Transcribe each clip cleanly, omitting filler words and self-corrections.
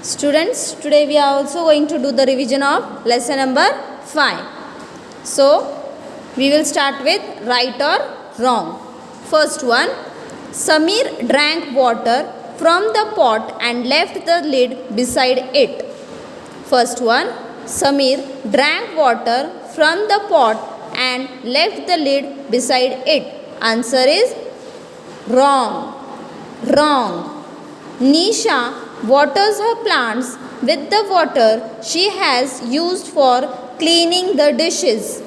Students, today we are also going to do the revision of lesson number 5. So, we will start with right or wrong. First one, Samir drank water from the pot and left the lid beside it. First one, Samir drank water from the pot and left the lid beside it. Answer is wrong. Wrong. Nisha waters her plants with the water she has used for cleaning the dishes.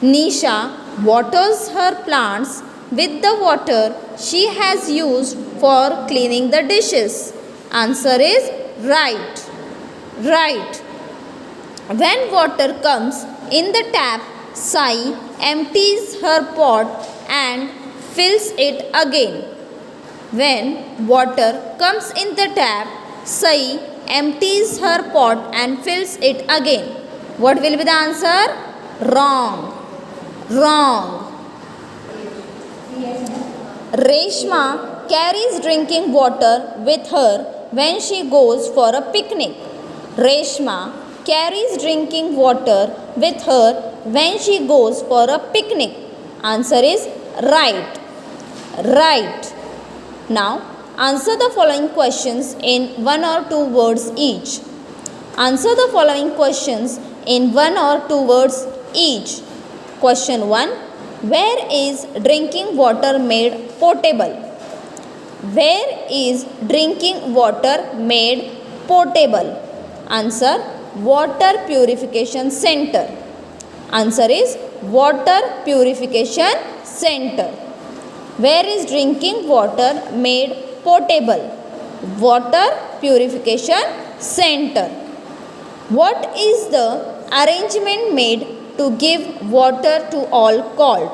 Nisha waters her plants with the water she has used for cleaning the dishes. Answer is right. Right. When water comes in the tap, Sai empties her pot and fills it again. When water comes in the tap, Sai empties her pot and fills it again. What will be the answer? Wrong. Wrong. Reshma carries drinking water with her when she goes for a picnic. Reshma carries drinking water with her when she goes for a picnic. Answer is right. Right. Now, answer the following questions in one or two words each. Answer the following questions in one or two words each. Question 1. Where is drinking water made potable? Where is drinking water made potable? Answer, water purification center. Answer is water purification center. Where is drinking water made potable? Water purification center. What is the arrangement made to give water to all called?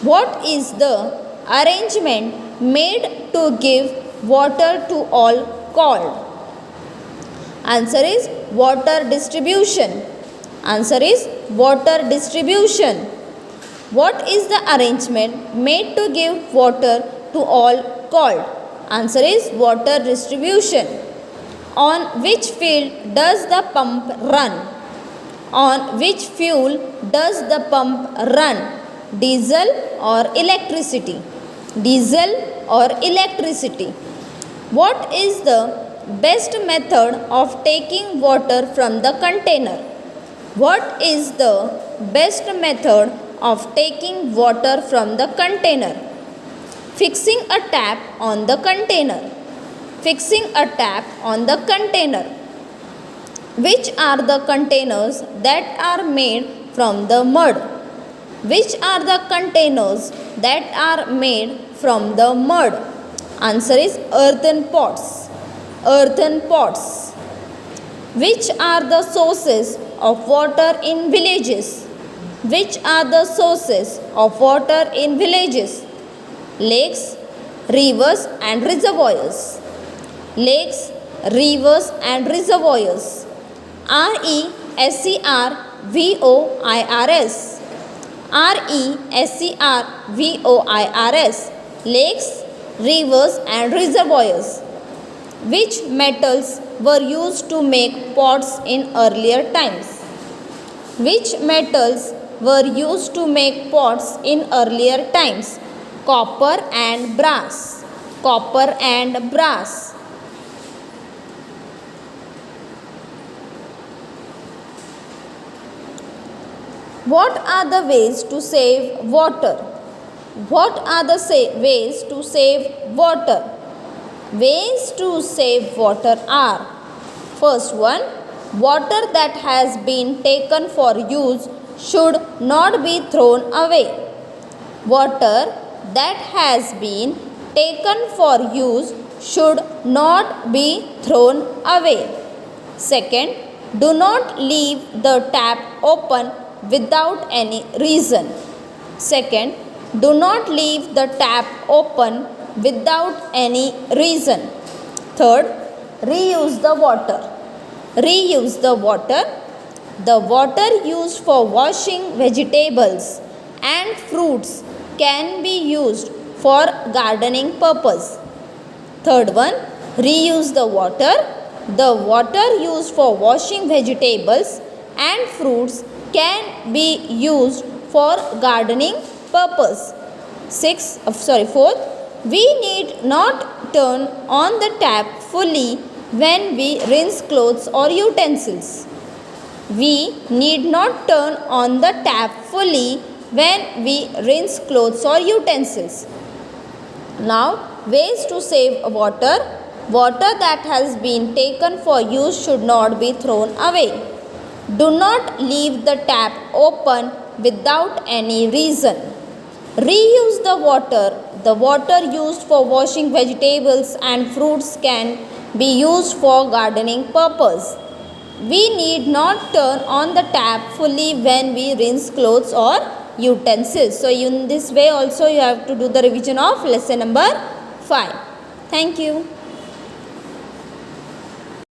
What is the arrangement made to give water to all called? Answer is water distribution. Answer is water distribution. What is the arrangement made to give water to all called? Answer is water distribution. On which field does the pump run? On which fuel does the pump run? Diesel or electricity? Diesel or electricity? What is the best method of taking water from the container? What is the best method of taking water from the container? Fixing a tap on the container. Fixing a tap on the container. Which are the containers that are made from the mud? Which are the containers that are made from the mud? Answer is earthen pots. Earthen pots. Which are the sources of water in villages? Which are the sources of water in villages? Lakes, rivers and reservoirs. Lakes, rivers and reservoirs. RESERVOIRS. RESERVOIRS. Lakes, rivers and reservoirs. Which metals were used to make pots in earlier times? Which metals were used to make pots in earlier times? Copper and brass. Copper and brass. What are the ways to save water? What are the ways to save water? Ways to save water are: first one, water that has been taken for use should not be thrown away. Water that has been taken for use should not be thrown away. Second, do not leave the tap open without any reason. Second, do not leave the tap open without any reason. Third, reuse the water. Reuse the water. The water used for washing vegetables and fruits can be used for gardening purpose. Third one, reuse the water. the water used for washing vegetables and fruits can be used for gardening purpose. Fourth, we need not turn on the tap fully when we rinse clothes or utensils. We need not turn on the tap fully when we rinse clothes or utensils. Now, ways to save water. Water that has been taken for use should not be thrown away. Do not leave the tap open without any reason. Reuse the water. The water used for washing vegetables and fruits can be used for gardening purpose. We need not turn on the tap fully when we rinse clothes or utensils. So in this way also you have to do the revision of lesson number 5. Thank you.